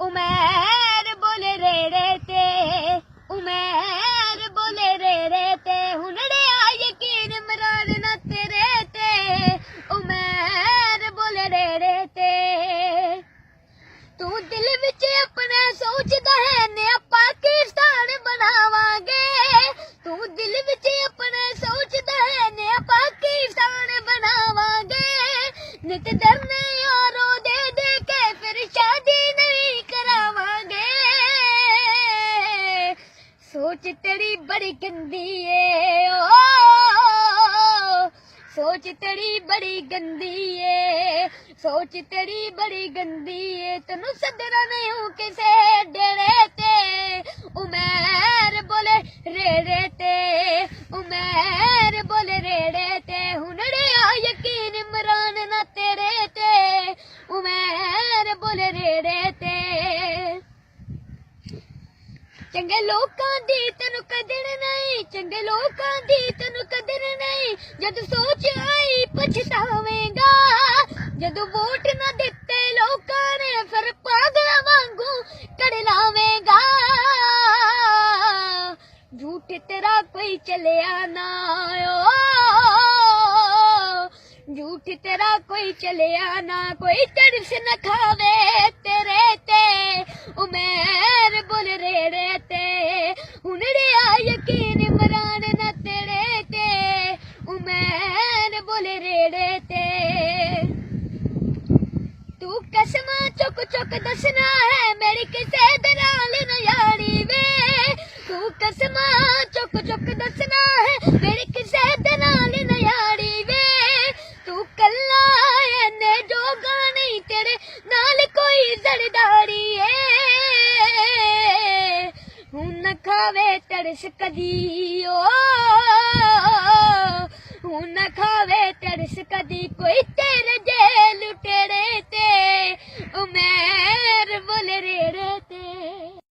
उमर बोले रेड़े ते उमर बोले रेड़े ते हुनड़े आ यकीन इमरान ना तेरे ते उमर बोले रेड़े ते तू दिल विच अपना सोचदा है ने पाकिस्तान बनावांगे तू दिल विच अपना सोचदा है ने पाकिस्तान बनावांगे नित डरने यारो दे दे के फिर शादी नहीं करावांगे सोच तेरी बड़ी गंदी है ओ सोच तेरी बड़ी गंदी है सोच तेरी बड़ी गंदी है तेनू सदरा नहीं हूँ किसे डेरे ते उमर बोले रेड़े ते उमर बोले रेड़े ते हुनड़े आ यकीन इमरान ना तेरे ते उमर बोले रेड़े ते चंगे लोकां दी तैनू कदर नहीं चंगे लोकां दी तैनू कदर नहीं जद सोच आई पछतावेगा जद वोट ना दिते लोकां ने फिर पागल वांगू कड़लावेगा झूठ तेरा कोई चलिया ना ओ झूठ तेरा कोई चलिया ना कोई तरस न खावे तेरे ते उमर बोल रेड़े ते हुनड़े आ यकीन इमरान ना तेरे ते उमर बोल रेड़े ते तू कसम चुक चुक दसना है मेरी किसे दे नाल न यारी वे तू कसम चुक चुक दसना है मेरी किसे दे नाल न यारी वे तू कल्ला एने जोगा नहीं तेरे नाल कोई जरदारी है हुन न खावे तरस कदी ओ हुन न खावे तरस कदी